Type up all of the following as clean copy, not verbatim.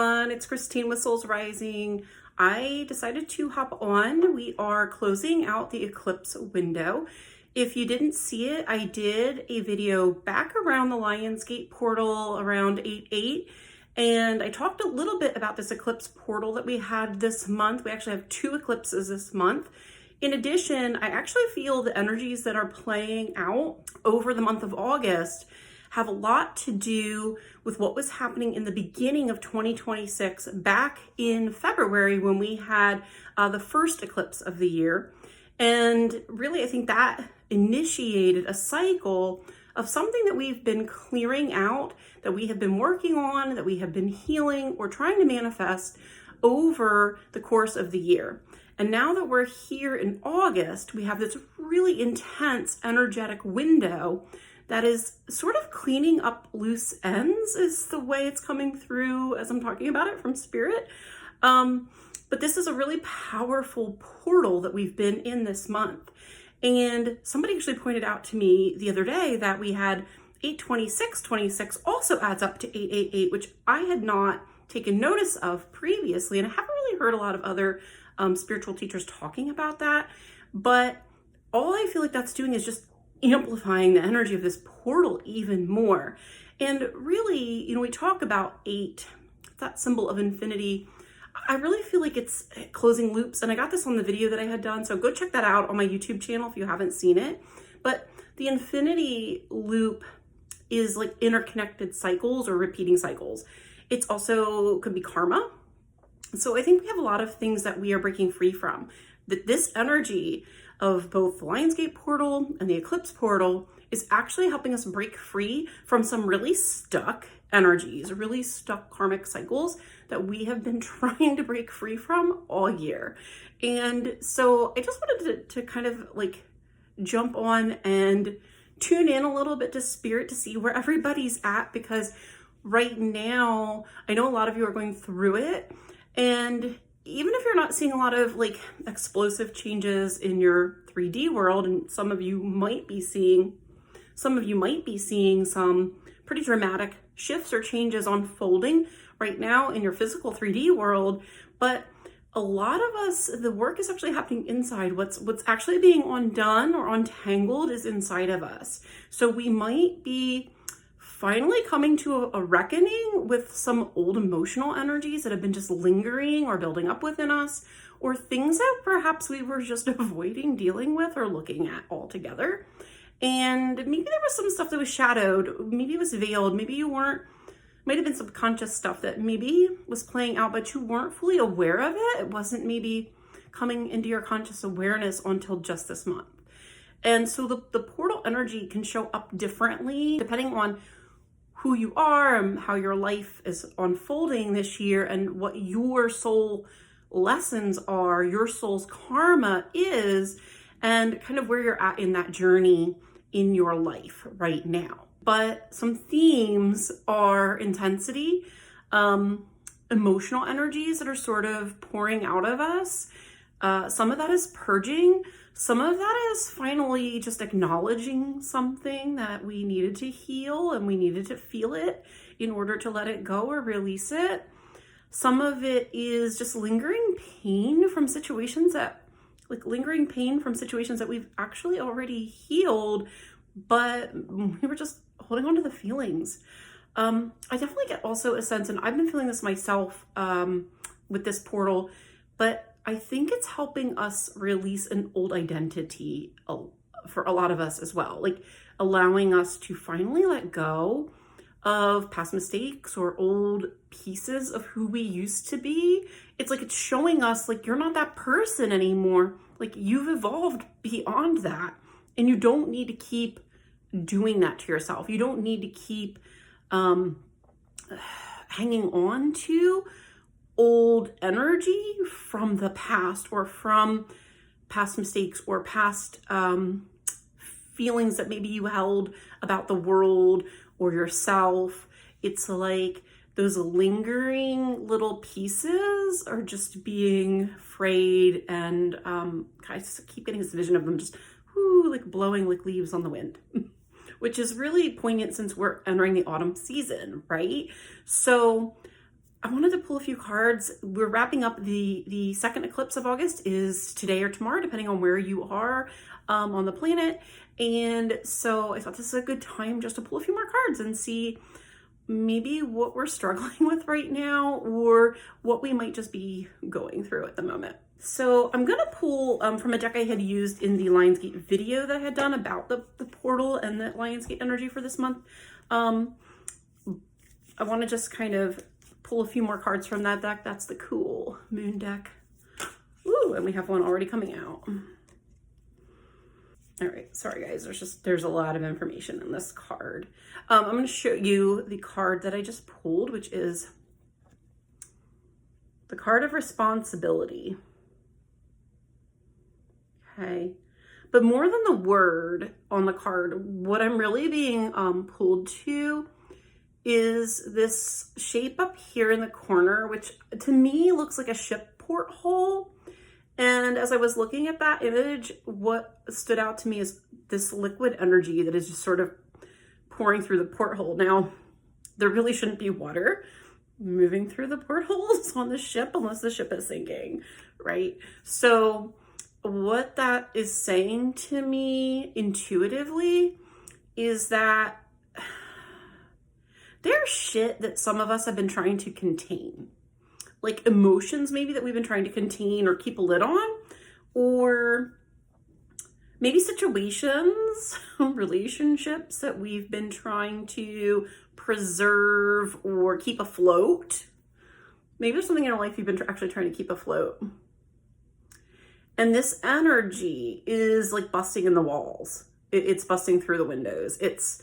everyone, it's Christine with Souls Rising. I decided to hop on. We are closing out the eclipse window. If you didn't see it, I did a video back around the Lionsgate portal around 8/8, and I talked a little bit about this eclipse portal that we had this month. We actually have 2 eclipses this month. In addition, I actually feel the energies that are playing out over the month of August have a lot to do with what was happening in the beginning of 2026 back in February when we had the first eclipse of the year. And really, I think that initiated a cycle of something that we've been clearing out, that we have been working on, that we have been healing or trying to manifest over the course of the year. And now that we're here in August, we have this really intense energetic window that is sort of cleaning up loose ends, is the way it's coming through as I'm talking about it from spirit. But this is a really powerful portal that we've been in this month. And somebody actually pointed out to me the other day that we had 8/26/26 also adds up to 8/8/8, which I had not taken notice of previously. And I haven't really heard a lot of other spiritual teachers talking about that. But all I feel like that's doing is just amplifying the energy of this portal even more. And really, we talk about 8, that symbol of infinity. I really feel like it's closing loops. And I got this on the video that I had done, so go check that out on my YouTube channel if you haven't seen it. But the infinity loop is like interconnected cycles or repeating cycles. It's also could be karma. So I think we have a lot of things that we are breaking free from. That this energy of both the Lionsgate portal and the eclipse portal is actually helping us break free from some really stuck energies, really stuck karmic cycles that we have been trying to break free from all year. And so I just wanted to kind of like jump on and tune in a little bit to spirit to see where everybody's at, because right now I know a lot of you are going through it. And even if you're not seeing a lot of like explosive changes in your 3D world, and some of you might be seeing some pretty dramatic shifts or changes unfolding right now in your physical 3D world, but a lot of us, the work is actually happening inside. What's actually being undone or untangled is inside of us. So we might be finally coming to a reckoning with some old emotional energies that have been just lingering or building up within us, or things that perhaps we were just avoiding dealing with or looking at altogether. And maybe there was some stuff that was shadowed, maybe it was veiled, might have been subconscious stuff that maybe was playing out, but you weren't fully aware of it. It wasn't maybe coming into your conscious awareness until just this month. And so the portal energy can show up differently depending on who you are and how your life is unfolding this year and what your soul lessons are, your soul's karma is, and kind of where you're at in that journey in your life right now. But some themes are intensity, emotional energies that are sort of pouring out of us. Some of that is purging. Some of that is finally just acknowledging something that we needed to heal and we needed to feel it in order to let it go or release it. Some of it is just lingering pain from situations that we've actually already healed, but we were just holding on to the feelings. I definitely get also a sense, and I've been feeling this myself with this portal, but I think it's helping us release an old identity for a lot of us as well, like allowing us to finally let go of past mistakes or old pieces of who we used to be. It's like it's showing us like you're not that person anymore. Like you've evolved beyond that, and you don't need to keep doing that to yourself. You don't need to keep hanging on to old energy from the past or from past mistakes or past feelings that maybe you held about the world or yourself. It's like those lingering little pieces are just being frayed, and I just keep getting this vision of them just like blowing like leaves on the wind. Which is really poignant since we're entering the autumn season, right? So I wanted to pull a few cards. We're wrapping up the second eclipse of August is today or tomorrow, depending on where you are on the planet. And so I thought this is a good time just to pull a few more cards and see maybe what we're struggling with right now or what we might just be going through at the moment. So I'm going to pull from a deck I had used in the Lionsgate video that I had done about the portal and the Lionsgate energy for this month. I want to just kind of pull a few more cards from that deck. That's the cool moon deck. Ooh, and we have one already coming out. All right, sorry guys, there's a lot of information in this card. I'm going to show you the card that I just pulled, which is the card of responsibility. Okay, but more than the word on the card, what I'm really being pulled to is this shape up here in the corner, which to me looks like a ship porthole. And as I was looking at that image, what stood out to me is this liquid energy that is just sort of pouring through the porthole. Now, there really shouldn't be water moving through the portholes on the ship unless the ship is sinking, right? So what that is saying to me intuitively is that there's shit that some of us have been trying to contain. Like emotions maybe that we've been trying to contain or keep a lid on, or maybe situations, relationships that we've been trying to preserve or keep afloat. Maybe there's something in your life you've been actually trying to keep afloat. And this energy is like busting in the walls. It's busting through the windows. It's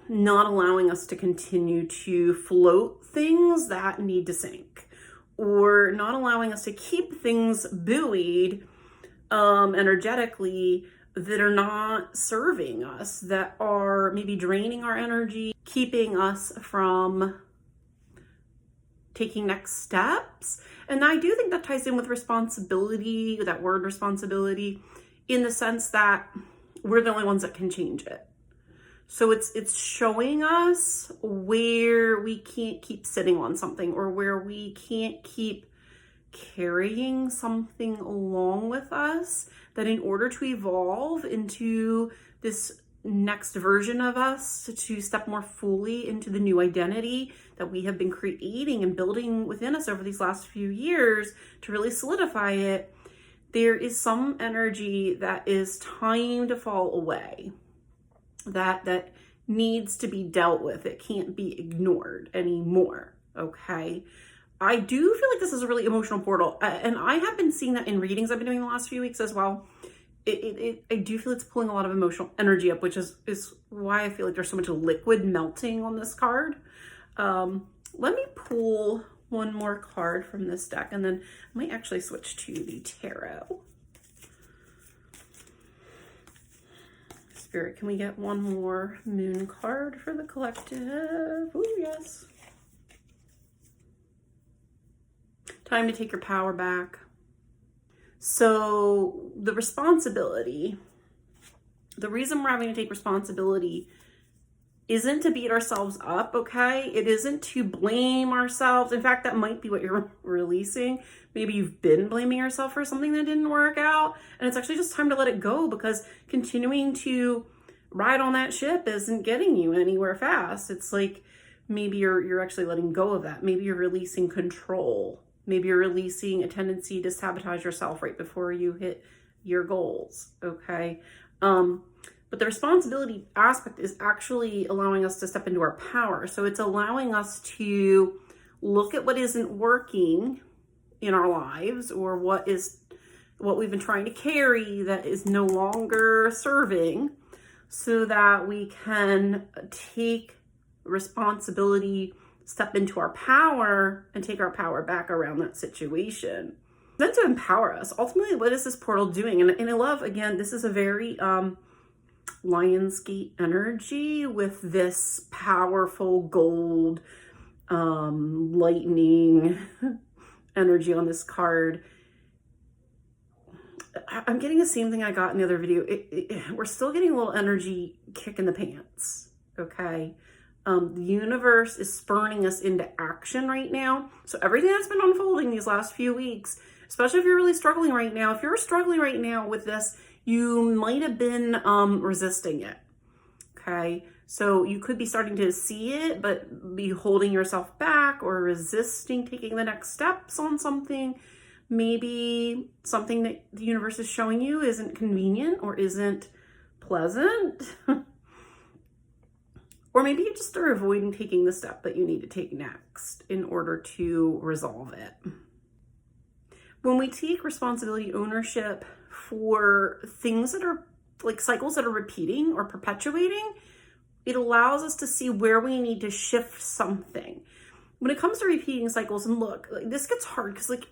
not allowing us to continue to float things that need to sink, or not allowing us to keep things buoyed energetically that are not serving us, that are maybe draining our energy, keeping us from taking next steps. And I do think that ties in with responsibility, that word responsibility, in the sense that we're the only ones that can change it. So it's showing us where we can't keep sitting on something, or where we can't keep carrying something along with us, that in order to evolve into this next version of us, to step more fully into the new identity that we have been creating and building within us over these last few years, to really solidify it, there is some energy that is time to fall away. That needs to be dealt with. It can't be ignored anymore, okay? I do feel like this is a really emotional portal, and I have been seeing that in readings I've been doing the last few weeks as well. I do feel it's pulling a lot of emotional energy up, which is why I feel like there's so much liquid melting on this card. Let me pull one more card from this deck, and then I might actually switch to the tarot. Spirit, can we get one more moon card for the collective? Oh, yes. Time to take your power back. So the responsibility, the reason we're having to take responsibility isn't to beat ourselves up, okay? It isn't to blame ourselves. In fact, that might be what you're releasing. Maybe you've been blaming yourself for something that didn't work out, and it's actually just time to let it go, because continuing to ride on that ship isn't getting you anywhere fast. It's like maybe you're actually letting go of that. Maybe you're releasing control. Maybe you're releasing a tendency to sabotage yourself right before you hit your goals, okay? But the responsibility aspect is actually allowing us to step into our power. So it's allowing us to look at what isn't working in our lives, or what we've been trying to carry that is no longer serving, so that we can take responsibility, step into our power, and take our power back around that situation. Then to empower us. Ultimately, what is this portal doing? And I love, again, this is a very Lionsgate energy with this powerful gold lightning energy on this card. I'm getting the same thing I got in the other video. We're still getting a little energy kick in the pants, okay? The universe is spurring us into action right now. So everything that's been unfolding these last few weeks, especially if you're really struggling right now, if you're struggling right now with this, you might have been resisting it. Okay, so you could be starting to see it, but be holding yourself back or resisting taking the next steps on something. Maybe something that the universe is showing you isn't convenient or isn't pleasant. Or maybe you just are avoiding taking the step that you need to take next in order to resolve it. When we take responsibility, ownership for things that are like cycles that are repeating or perpetuating, it allows us to see where we need to shift something. When it comes to repeating cycles, and look, like, this gets hard because like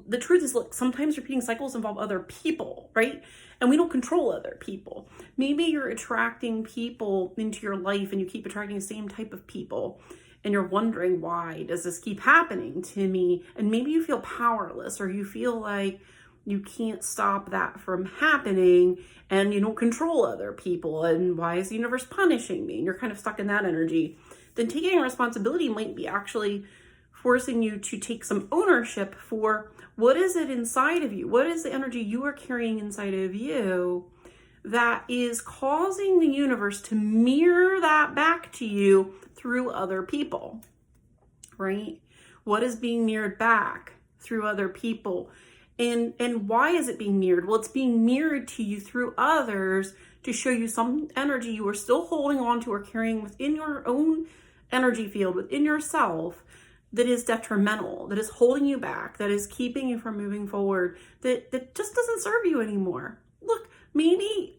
the truth is, look, sometimes repeating cycles involve other people, right? And we don't control other people. Maybe you're attracting people into your life and you keep attracting the same type of people and you're wondering, why does this keep happening to me? And maybe you feel powerless or you feel like you can't stop that from happening and you don't control other people. And why is the universe punishing me? And you're kind of stuck in that energy. Then taking responsibility might be actually forcing you to take some ownership for what is it inside of you? What is the energy you are carrying inside of you that is causing the universe to mirror that back to you through other people, right? What is being mirrored back through other people? And why is it being mirrored? Well, it's being mirrored to you through others to show you some energy you are still holding on to or carrying within your own energy field, within yourself, that is detrimental, that is holding you back, that is keeping you from moving forward, that just doesn't serve you anymore. Look, maybe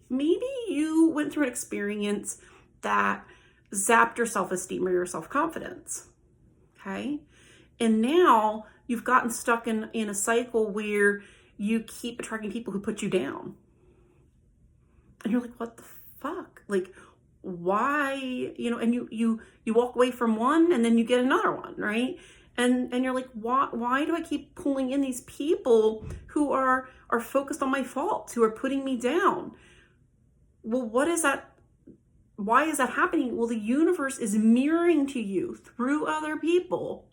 you went through an experience that zapped your self-esteem or your self-confidence, okay? And now you've gotten stuck in a cycle where you keep attracting people who put you down. And you're like, what the fuck? Like, why, and you walk away from one and then you get another one, right? And you're like, why do I keep pulling in these people who are focused on my faults, who are putting me down? Well, what is that? Why is that happening? Well, the universe is mirroring to you through other people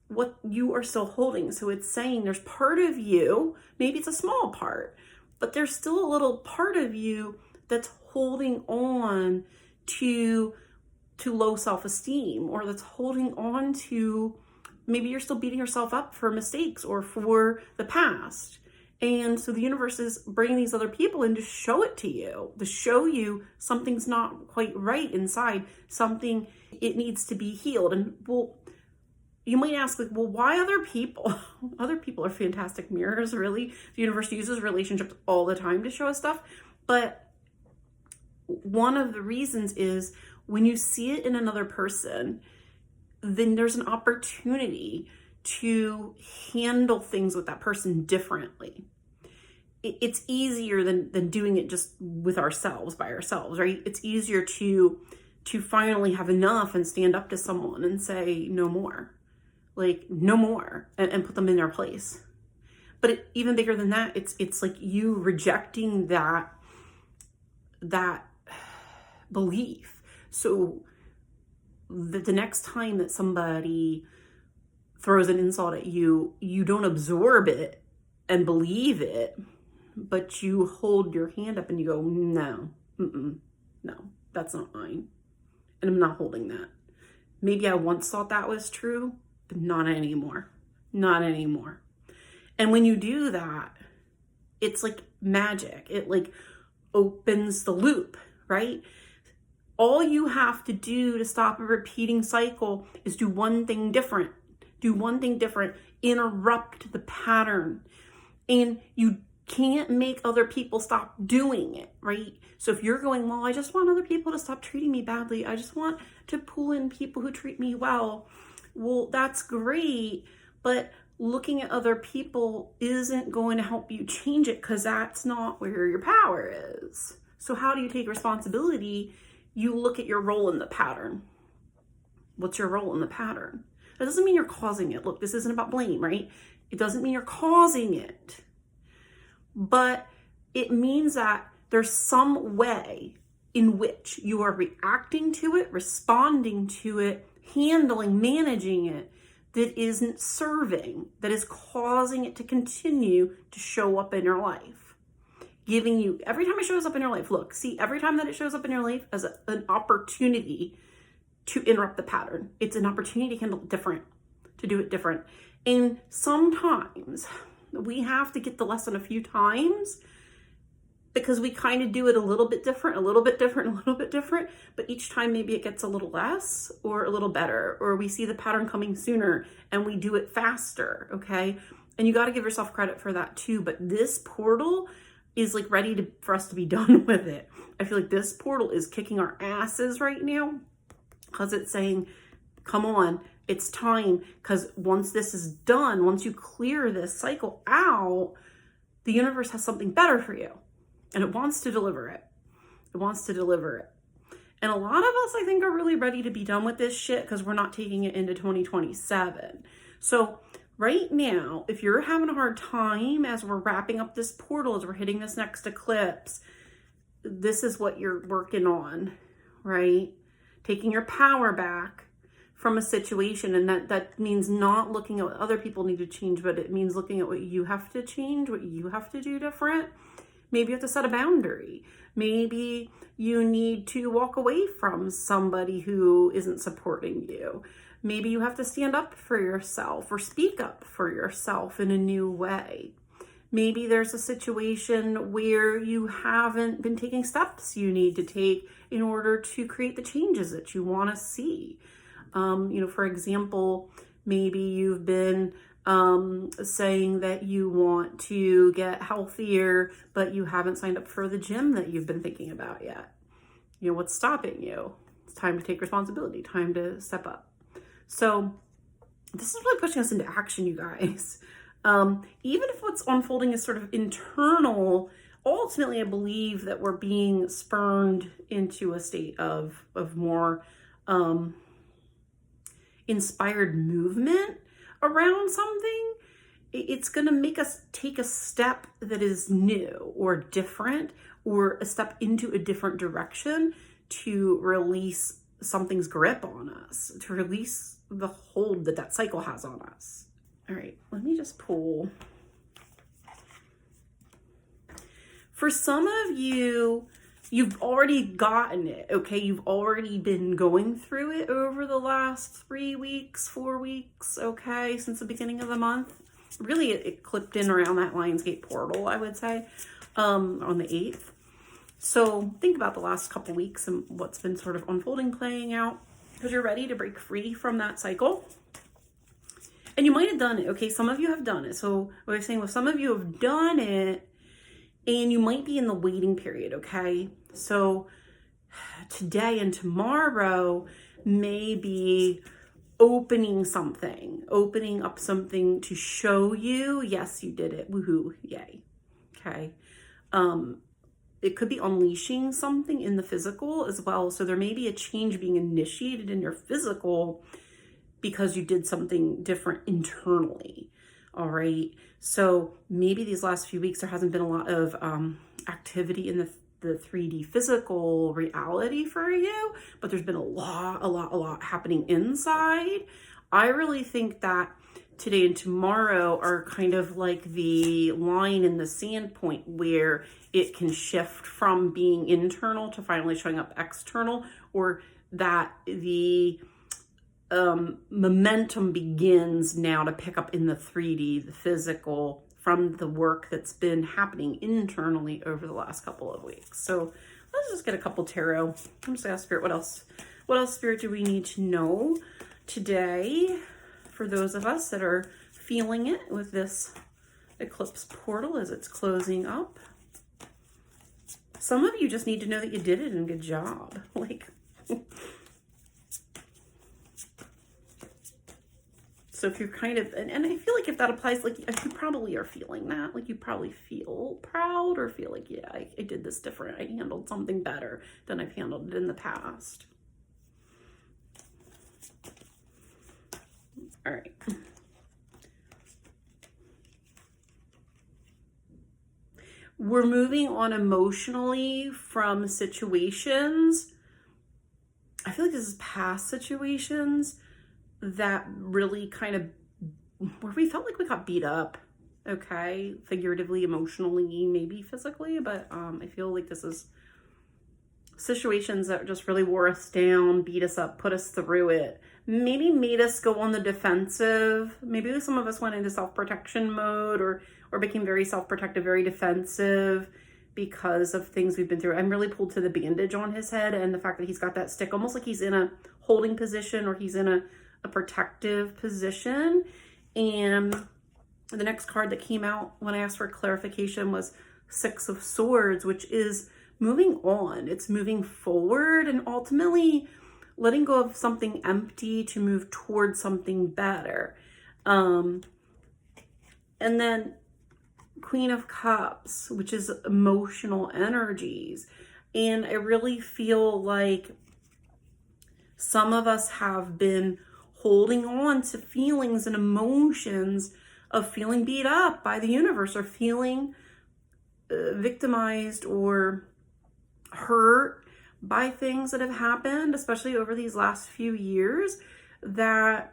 what you are still holding. So it's saying there's part of you, maybe it's a small part, but there's still a little part of you that's holding on to low self-esteem, or that's holding on to, maybe you're still beating yourself up for mistakes or for the past. And so the universe is bringing these other people in to show it to you, to show you something's not quite right inside, something, it needs to be healed. And well, you might ask, like, well, why other people? Other people are fantastic mirrors, really. The universe uses relationships all the time to show us stuff. But one of the reasons is when you see it in another person, then there's an opportunity to handle things with that person differently. It's easier than doing it just with ourselves, by ourselves, right? It's easier to finally have enough and stand up to someone and say, no more, like no more, and put them in their place. But even bigger than that, it's like you rejecting that belief. So the next time that somebody throws an insult at you, you don't absorb it and believe it, but you hold your hand up and you go, no, no, that's not mine. And I'm not holding that. Maybe I once thought that was true, but not anymore. Not anymore. And when you do that, it's like magic. It like opens the loop, right? All you have to do to stop a repeating cycle is do one thing different. Do one thing different. Interrupt the pattern. And you can't make other people stop doing it, right? So if you're going, well, I just want other people to stop treating me badly. I just want to pull in people who treat me well. Well, that's great. But looking at other people isn't going to help you change it, because that's not where your power is. So how do you take responsibility? You look at your role in the pattern. What's your role in the pattern? That doesn't mean you're causing it. Look, this isn't about blame, right? It doesn't mean you're causing it. But it means that there's some way in which you are reacting to it, responding to it, handling, managing it, that isn't serving, that is causing it to continue to show up in your life. Giving you, every time it shows up in your life, look, see, every time that it shows up in your life as an opportunity to interrupt the pattern. It's an opportunity to handle it different, to do it different. And sometimes we have to get the lesson a few times because we kind of do it a little bit different, a little bit different, a little bit different, but each time maybe it gets a little less or a little better, or we see the pattern coming sooner and we do it faster, okay? And you got to give yourself credit for that too. But this portal is like ready for us to be done with it. I feel like this portal is kicking our asses right now because it's saying, come on, it's time. Because once this is done, once you clear this cycle out, the universe has something better for you. And it wants to deliver it. It wants to deliver it. And a lot of us, I think, are really ready to be done with this shit because we're not taking it into 2027. So right now, if you're having a hard time as we're wrapping up this portal, as we're hitting this next eclipse, this is what you're working on, right? Taking your power back from a situation. And that means not looking at what other people need to change, but it means looking at what you have to change, what you have to do different. Maybe you have to set a boundary. Maybe you need to walk away from somebody who isn't supporting you. Maybe you have to stand up for yourself or speak up for yourself in a new way. Maybe there's a situation where you haven't been taking steps you need to take in order to create the changes that you want to see. For example, maybe you've been saying that you want to get healthier, but you haven't signed up for the gym that you've been thinking about yet. What's stopping you? It's time to take responsibility, time to step up. So this is really pushing us into action, you guys. Even if what's unfolding is sort of internal, ultimately I believe that we're being spurned into a state of more inspired movement around something. It's going to make us take a step that is new or different, or a step into a different direction to release something's grip on us, to release the hold that cycle has on us. All right, let me just pull. For some of you, you've already gotten it, okay? You've already been going through it over the last 3 weeks, 4 weeks, okay? Since the beginning of the month. Really, it clipped in around that Lionsgate portal, I would say, on the 8th. So think about the last couple weeks and what's been sort of unfolding, playing out, because you're ready to break free from that cycle. And you might have done it, okay? Some of you have done it. So what I'm saying was, some of you have done it, and you might be in the waiting period, okay? So today and tomorrow may be opening up something to show you, yes, you did it, woohoo, yay, okay? It could be unleashing something in the physical as well. So there may be a change being initiated in your physical because you did something different internally. All right. So maybe these last few weeks, there hasn't been a lot of activity in the 3D physical reality for you, but there's been a lot happening inside. I really think that today and tomorrow are kind of like the line in the sand point where it can shift from being internal to finally showing up external, or that the momentum begins now to pick up in the 3D, the physical, from the work that's been happening internally over the last couple of weeks. So let's just get a couple tarot. I'm just asking Spirit, what else, Spirit, do we need to know today for those of us that are feeling it with this eclipse portal as it's closing up? Some of you just need to know that you did it and good job. So if you're kind of, and I feel like if that applies, you probably are feeling that. You probably feel proud or feel like, yeah, I did this different. I handled something better than I've handled it in the past. All right. We're moving on emotionally from situations. I feel like this is past situations that really kind of, where we felt like we got beat up, okay? Figuratively, emotionally, maybe physically, but I feel like this is situations that just really wore us down, beat us up, put us through it, maybe made us go on the defensive. Maybe some of us went into self-protection mode or became very self-protective, very defensive because of things we've been through. I'm really pulled to the bandage on his head and the fact that he's got that stick, almost like he's in a holding position or he's in a protective position. And the next card that came out when I asked for clarification was Six of Swords, which is moving on. It's moving forward and ultimately letting go of something empty to move towards something better. And then Queen of Cups, which is emotional energies. And I really feel like some of us have been holding on to feelings and emotions of feeling beat up by the universe or feeling victimized or hurt by things that have happened, especially over these last few years, that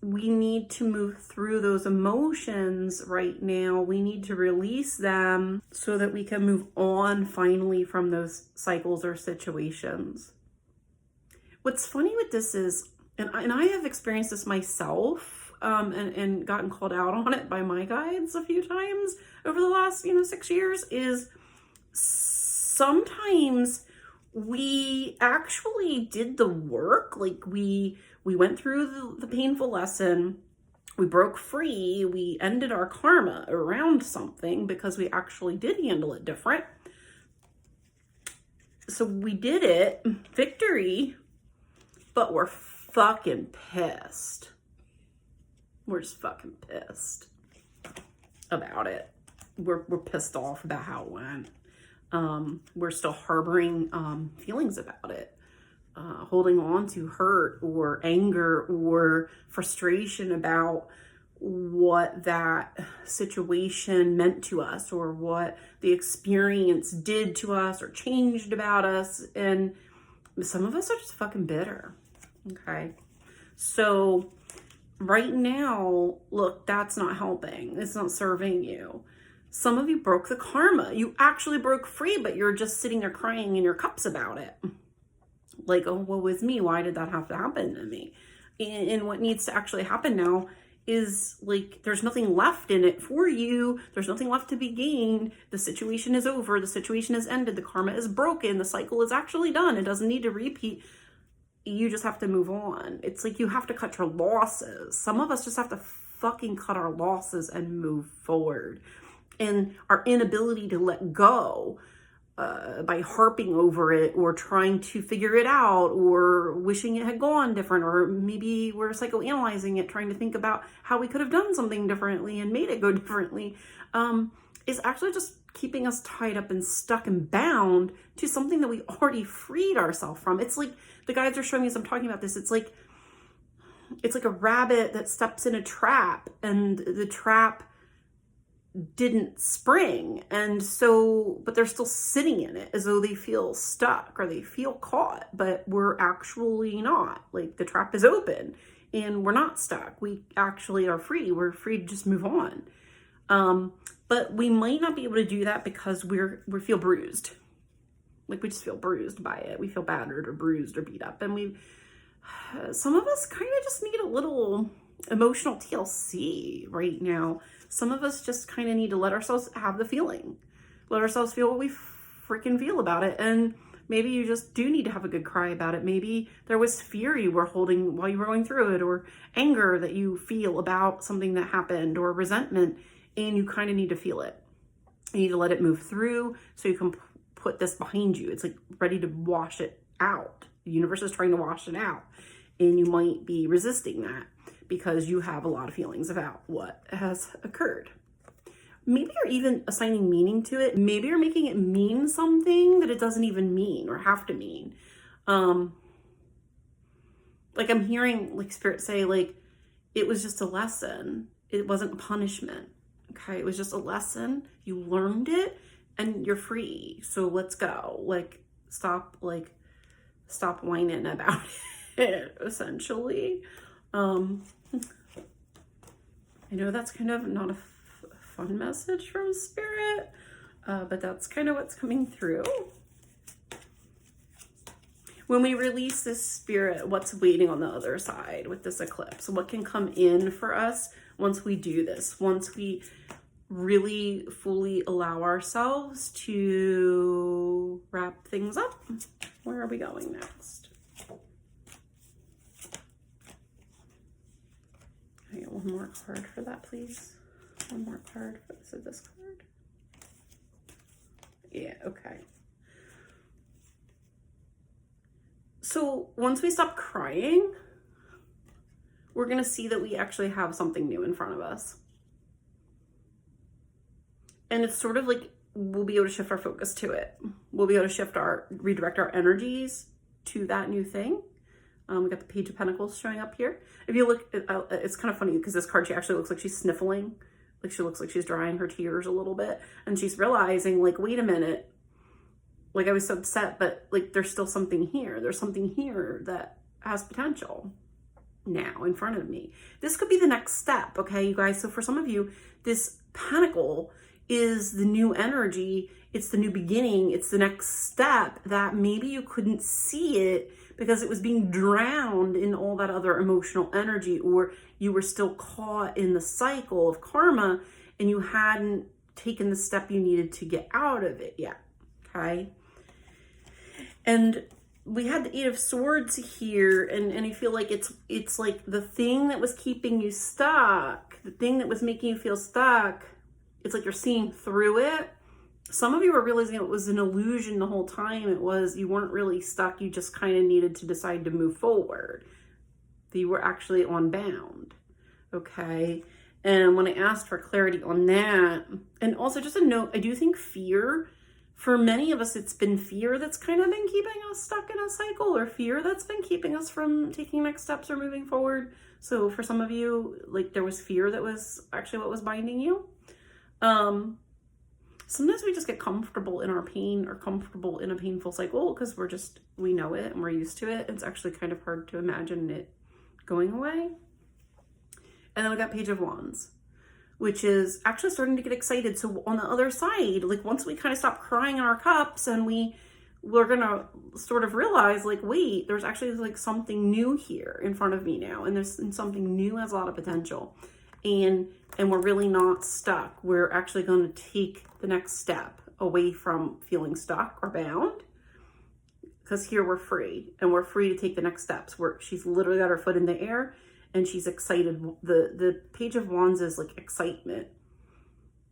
we need to move through those emotions right now. We need to release them so that we can move on finally from those cycles or situations. What's funny with this is, and I have experienced this myself, and gotten called out on it by my guides a few times over the last, 6 years, is sometimes we actually did the work. Like we went through the painful lesson, we broke free, we ended our karma around something because we actually did handle it different. So we did it, victory, but we're fucking pissed. We're just fucking pissed about it. We're pissed off about how it went. We're still harboring feelings about it, holding on to hurt or anger or frustration about what that situation meant to us or what the experience did to us or changed about us. And some of us are just fucking bitter. Okay. So right now, look, that's not helping. It's not serving you. Some of you broke the karma. You actually broke free, but you're just sitting there crying in your cups about it. Like, oh, woe is me. Why did that have to happen to me? And what needs to actually happen now is, like, there's nothing left in it for you. There's nothing left to be gained. The situation is over. The situation has ended. The karma is broken. The cycle is actually done. It doesn't need to repeat. You just have to move on. It's like you have to cut your losses. Some of us just have to fucking cut our losses and move forward. And our inability to let go by harping over it or trying to figure it out or wishing it had gone different, or maybe we're psychoanalyzing it, trying to think about how we could have done something differently and made it go differently, is actually just keeping us tied up and stuck and bound to something that we already freed ourselves from. It's like the guides are showing me as I'm talking about this. It's like a rabbit that steps in a trap and the trap didn't spring, and so but they're still sitting in it as though they feel stuck or they feel caught, but we're actually not. Like, the trap is open and we're not stuck. We actually are free. We're free to just move on. But we might not be able to do that because we feel bruised. Like, we just feel bruised by it. We feel battered or bruised or beat up, and some of us kind of just need a little emotional TLC right now. Some of us just kind of need to let ourselves have the feeling. Let ourselves feel what we freaking feel about it. And maybe you just do need to have a good cry about it. Maybe there was fear you were holding while you were going through it, or anger that you feel about something that happened, or resentment, and you kind of need to feel it. You need to let it move through so you can put this behind you. It's like ready to wash it out. The universe is trying to wash it out, and you might be resisting that because you have a lot of feelings about what has occurred. Maybe you're even assigning meaning to it. Maybe you're making it mean something that it doesn't even mean or have to mean. Like, I'm hearing, like, Spirit say, like, it was just a lesson. It wasn't a punishment. Okay, it was just a lesson. You learned it and you're free. So let's go. Stop whining about it, essentially. I know that's kind of not a fun message from Spirit, but that's kind of what's coming through. When we release this, Spirit, what's waiting on the other side with this eclipse? What can come in for us once we do this? Once we really fully allow ourselves to wrap things up? Where are we going next? Can I get one more card for that, please? One more card for this card. Yeah, okay. So once we stop crying, we're going to see that we actually have something new in front of us. And it's sort of like we'll be able to shift our focus to it. We'll be able to redirect our energies to that new thing. We got the Page of Pentacles showing up here. If you look, it's kind of funny because this card, she actually looks like she's sniffling. Like she looks like she's drying her tears a little bit. And she's realizing, like, wait a minute. Like, I was so upset, but like there's still something here. There's something here that has potential now in front of me. This could be the next step, okay, you guys? So for some of you, this pentacle is the new energy. It's the new beginning. It's the next step that maybe you couldn't see it because it was being drowned in all that other emotional energy, or you were still caught in the cycle of karma and you hadn't taken the step you needed to get out of it yet, okay? And we had the Eight of Swords here, and I feel like it's like the thing that was keeping you stuck, the thing that was making you feel stuck, it's like you're seeing through it. Some of you are realizing it was an illusion the whole time. It was, you weren't really stuck, you just kind of needed to decide to move forward. That you were actually unbound, okay? And when I asked for clarity on that, and also just a note, I do think fear, for many of us, it's been fear that's kind of been keeping us stuck in a cycle, or fear that's been keeping us from taking next steps or moving forward. So for some of you, like, there was fear that was actually what was binding you. Sometimes we just get comfortable in our pain or comfortable in a painful cycle because we know it and we're used to it. It's actually kind of hard to imagine it going away. And then we got Page of Wands, which is actually starting to get excited. So on the other side, like, once we kind of stop crying in our cups and we're gonna sort of realize, like, wait, there's actually like something new here in front of me now, and there's something new has a lot of potential, and we're really not stuck. We're actually going to take the next step away from feeling stuck or bound, because here we're free, and we're free to take the next steps. She's literally got her foot in the air and she's excited. The Page of Wands is like excitement.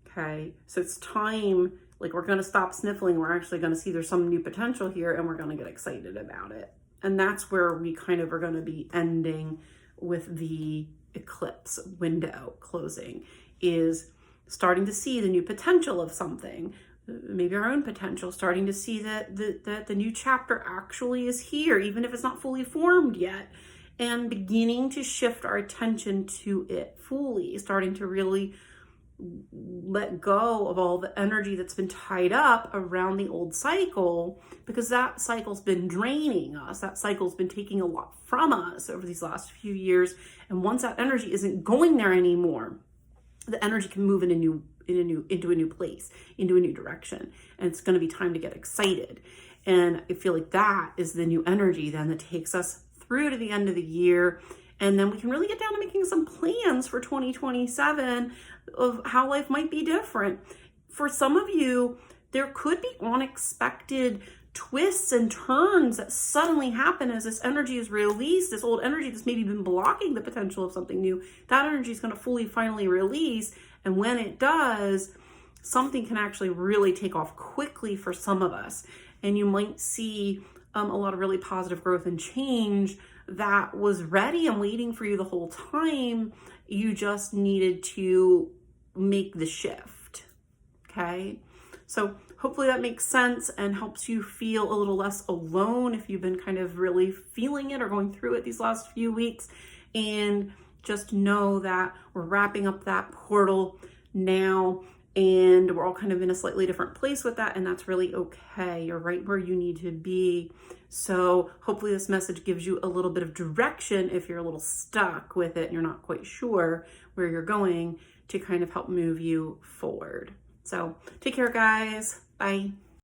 Okay, so it's time, like, we're going to stop sniffling. We're actually going to see there's some new potential here, and we're going to get excited about it. And that's where we kind of are going to be ending with the eclipse window closing, is starting to see the new potential of something, maybe our own potential, starting to see that the new chapter actually is here, even if it's not fully formed yet, and beginning to shift our attention to it fully, starting to really let go of all the energy that's been tied up around the old cycle, because that cycle's been draining us. That cycle's been taking a lot from us over these last few years. And once that energy isn't going there anymore, the energy can move into a new place, into a new direction. And it's going to be time to get excited. And I feel like that is the new energy then that takes us through to the end of the year. And then we can really get down to making some plans for 2027 of how life might be different. For some of you, there could be unexpected twists and turns that suddenly happen as this energy is released, this old energy that's maybe been blocking the potential of something new. That energy is going to finally release. And when it does, something can actually really take off quickly for some of us. And you might see a lot of really positive growth and change that was ready and waiting for you the whole time. You just needed to make the shift. Okay, so hopefully that makes sense and helps you feel a little less alone if you've been kind of really feeling it or going through it these last few weeks. And just know that we're wrapping up that portal now, and we're all kind of in a slightly different place with that, and that's really okay. You're right where you need to be. So hopefully this message gives you a little bit of direction if you're a little stuck with it and you're not quite sure where you're going, to kind of help move you forward. So take care, guys. Bye.